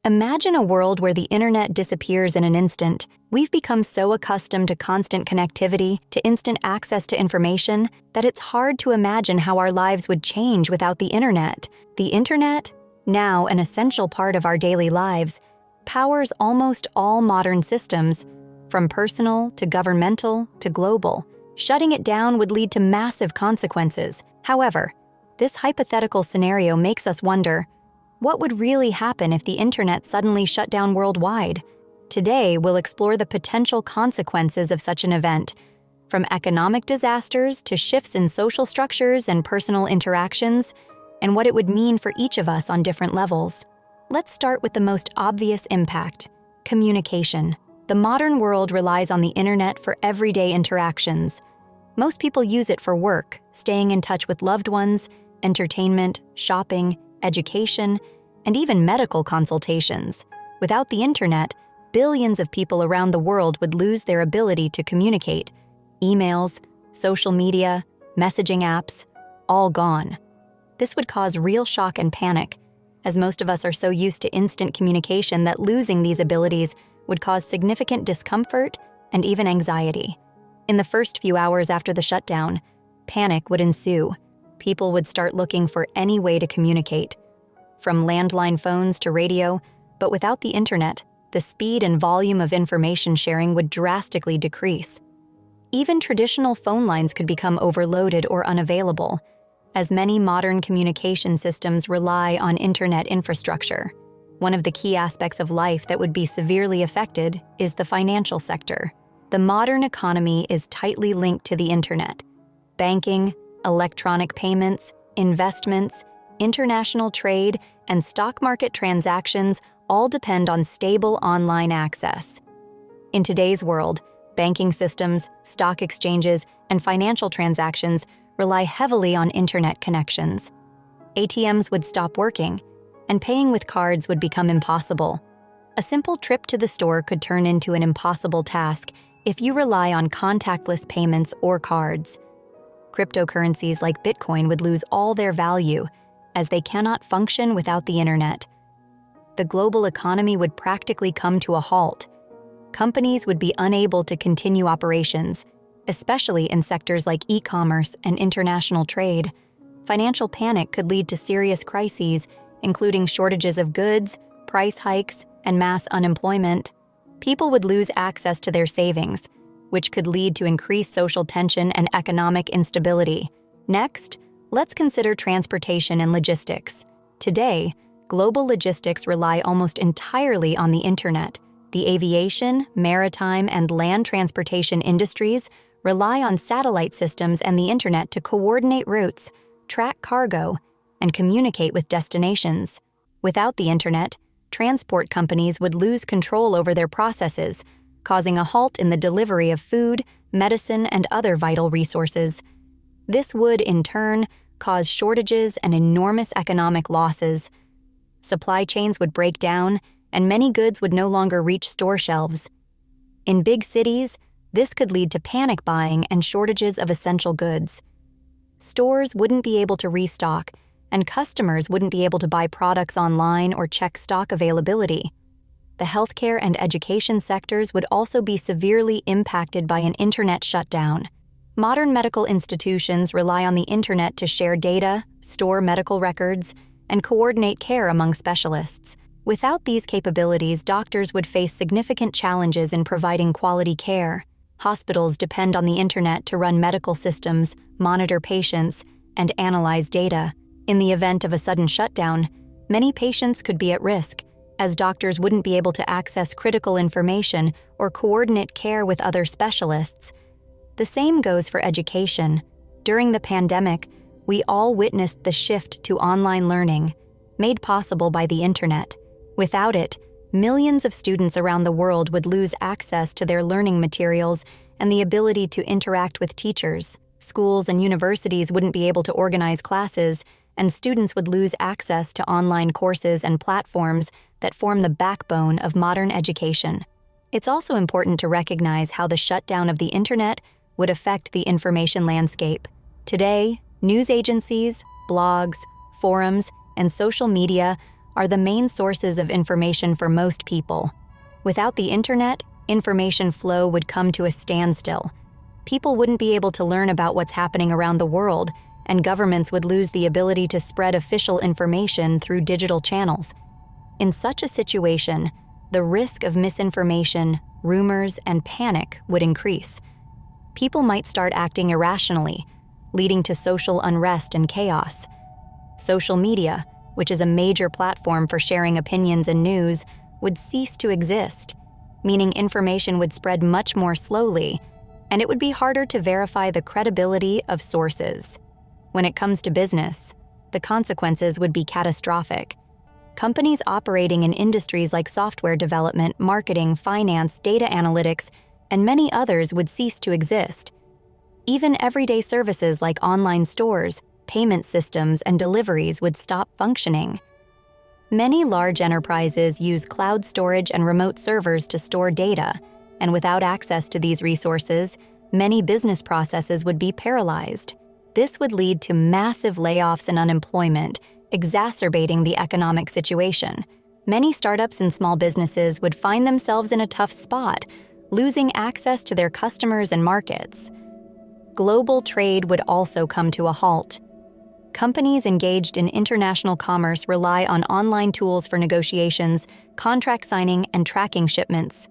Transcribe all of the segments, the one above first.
Imagine a world where the internet disappears in an instant. We've become so accustomed to constant connectivity, to instant access to information, that it's hard to imagine how our lives would change without the internet. The internet, now an essential part of our daily lives, powers almost all modern systems, from personal to governmental to global. Shutting it down would lead to massive consequences. However, this hypothetical scenario makes us wonder, what would really happen if the internet suddenly shut down worldwide? Today, we'll explore the potential consequences of such an event, from economic disasters to shifts in social structures and personal interactions, and what it would mean for each of us on different levels. Let's start with the most obvious impact: communication. The modern world relies on the internet for everyday interactions. Most people use it for work, staying in touch with loved ones, entertainment, shopping, education, and even medical consultations. Without the internet, billions of people around the world would lose their ability to communicate. Emails, social media, messaging apps, all gone. This would cause real shock and panic, as most of us are so used to instant communication that losing these abilities would cause significant discomfort and even anxiety. In the first few hours after the shutdown, panic would ensue. People would start looking for any way to communicate, from landline phones to radio, but without the internet, the speed and volume of information sharing would drastically decrease. Even traditional phone lines could become overloaded or unavailable, as many modern communication systems rely on internet infrastructure. One of the key aspects of life that would be severely affected is the financial sector. The modern economy is tightly linked to the internet. Banking, electronic payments, investments, international trade, and stock market transactions all depend on stable online access. In today's world, banking systems, stock exchanges, and financial transactions rely heavily on internet connections. ATMs would stop working, and paying with cards would become impossible. A simple trip to the store could turn into an impossible task if you rely on contactless payments or cards. Cryptocurrencies like Bitcoin would lose all their value, as they cannot function without the internet. The global economy would practically come to a halt. Companies would be unable to continue operations, especially in sectors like e-commerce and international trade. Financial panic could lead to serious crises, including shortages of goods, price hikes, and mass unemployment. People would lose access to their savings, which could lead to increased social tension and economic instability. Next, let's consider transportation and logistics. Today, global logistics rely almost entirely on the internet. The aviation, maritime, and land transportation industries rely on satellite systems and the internet to coordinate routes, track cargo, and communicate with destinations. Without the internet, transport companies would lose control over their processes, causing a halt in the delivery of food, medicine, and other vital resources. This would, in turn, cause shortages and enormous economic losses. Supply chains would break down, and many goods would no longer reach store shelves. In big cities, this could lead to panic buying and shortages of essential goods. Stores wouldn't be able to restock, and customers wouldn't be able to buy products online or check stock availability. The healthcare and education sectors would also be severely impacted by an internet shutdown. Modern medical institutions rely on the internet to share data, store medical records, and coordinate care among specialists. Without these capabilities, doctors would face significant challenges in providing quality care. Hospitals depend on the internet to run medical systems, monitor patients, and analyze data. In the event of a sudden shutdown, many patients could be at risk, as doctors wouldn't be able to access critical information or coordinate care with other specialists. The same goes for education. During the pandemic, we all witnessed the shift to online learning, made possible by the internet. Without it, millions of students around the world would lose access to their learning materials and the ability to interact with teachers. Schools and universities wouldn't be able to organize classes, and students would lose access to online courses and platforms that form the backbone of modern education. It's also important to recognize how the shutdown of the internet would affect the information landscape. Today, news agencies, blogs, forums, and social media are the main sources of information for most people. Without the internet, information flow would come to a standstill. People wouldn't be able to learn about what's happening around the world, and governments would lose the ability to spread official information through digital channels. In such a situation, the risk of misinformation, rumors, and panic would increase. People might start acting irrationally, leading to social unrest and chaos. Social media, which is a major platform for sharing opinions and news, would cease to exist, meaning information would spread much more slowly, and it would be harder to verify the credibility of sources. When it comes to business, the consequences would be catastrophic. Companies operating in industries like software development, marketing, finance, data analytics, and many others would cease to exist. Even everyday services like online stores, payment systems, and deliveries would stop functioning. Many large enterprises use cloud storage and remote servers to store data, and without access to these resources, many business processes would be paralyzed. This would lead to massive layoffs and unemployment, exacerbating the economic situation. Many startups and small businesses would find themselves in a tough spot, losing access to their customers and markets. Global trade would also come to a halt. Companies engaged in international commerce rely on online tools for negotiations, contract signing, and tracking shipments.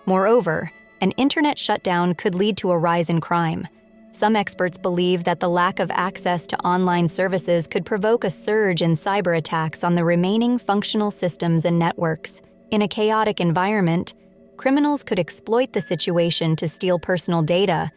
Moreover, an internet shutdown could lead to a rise in crime. Some experts believe that the lack of access to online services could provoke a surge in cyber attacks on the remaining functional systems and networks. In a chaotic environment, criminals could exploit the situation to steal personal data,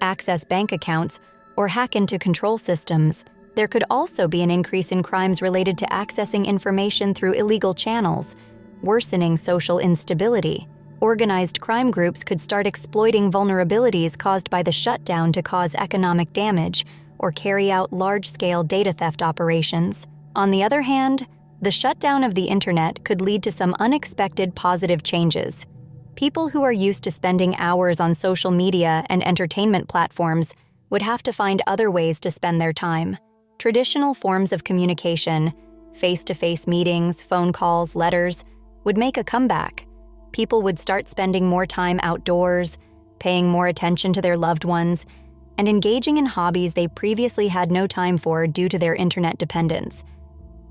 access bank accounts, or hack into control systems. There could also be an increase in crimes related to accessing information through illegal channels, worsening social instability. Organized crime groups could start exploiting vulnerabilities caused by the shutdown to cause economic damage or carry out large-scale data theft operations. On the other hand, the shutdown of the internet could lead to some unexpected positive changes. People who are used to spending hours on social media and entertainment platforms would have to find other ways to spend their time. Traditional forms of communication, face-to-face meetings, phone calls, letters, would make a comeback. People would start spending more time outdoors, paying more attention to their loved ones, and engaging in hobbies they previously had no time for due to their internet dependence.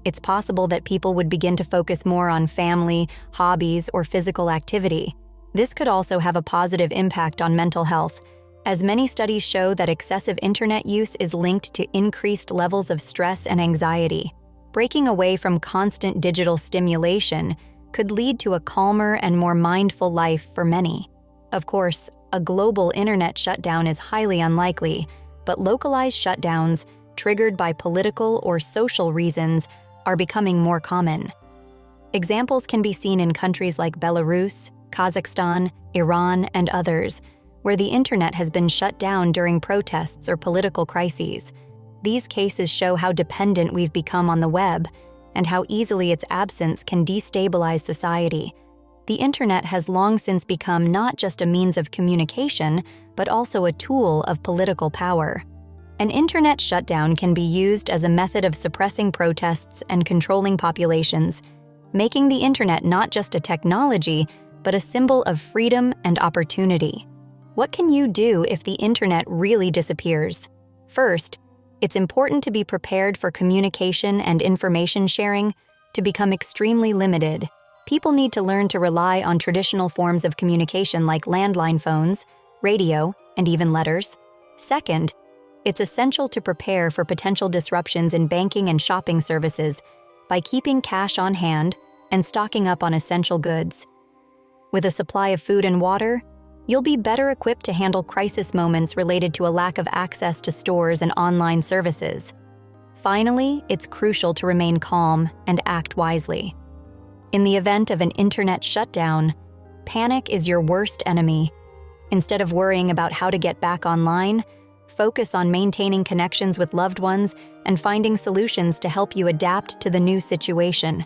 It's possible that people would begin to focus more on family, hobbies, or physical activity. This could also have a positive impact on mental health, as many studies show that excessive internet use is linked to increased levels of stress and anxiety. Breaking away from constant digital stimulation could lead to a calmer and more mindful life for many. Of course, a global internet shutdown is highly unlikely, but localized shutdowns, triggered by political or social reasons, are becoming more common. Examples can be seen in countries like Belarus, Kazakhstan, Iran, and others, where the internet has been shut down during protests or political crises. These cases show how dependent we've become on the web, and how easily its absence can destabilize society. The internet has long since become not just a means of communication, but also a tool of political power. An internet shutdown can be used as a method of suppressing protests and controlling populations, making the internet not just a technology, but a symbol of freedom and opportunity. What can you do if the internet really disappears? First, it's important to be prepared for communication and information sharing to become extremely limited. People need to learn to rely on traditional forms of communication like landline phones, radio, and even letters. Second, it's essential to prepare for potential disruptions in banking and shopping services by keeping cash on hand and stocking up on essential goods. With a supply of food and water, you'll be better equipped to handle crisis moments related to a lack of access to stores and online services. Finally, it's crucial to remain calm and act wisely. In the event of an internet shutdown, panic is your worst enemy. Instead of worrying about how to get back online, focus on maintaining connections with loved ones and finding solutions to help you adapt to the new situation.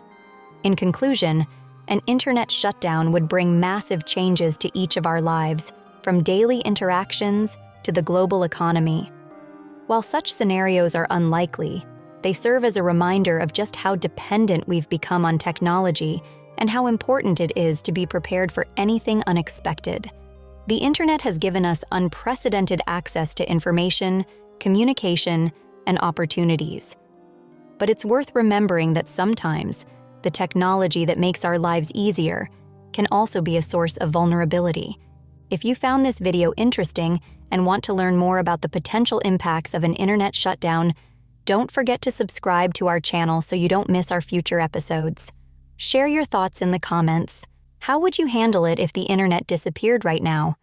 In conclusion, an internet shutdown would bring massive changes to each of our lives, from daily interactions to the global economy. While such scenarios are unlikely, They serve as a reminder of just how dependent we've become on technology and how important it is to be prepared for anything unexpected. The internet has given us unprecedented access to information, communication, and opportunities. But it's worth remembering that sometimes the technology that makes our lives easier can also be a source of vulnerability. If you found this video interesting and want to learn more about the potential impacts of an internet shutdown, don't forget to subscribe to our channel so you don't miss our future episodes. Share your thoughts in the comments. How would you handle it if the internet disappeared right now?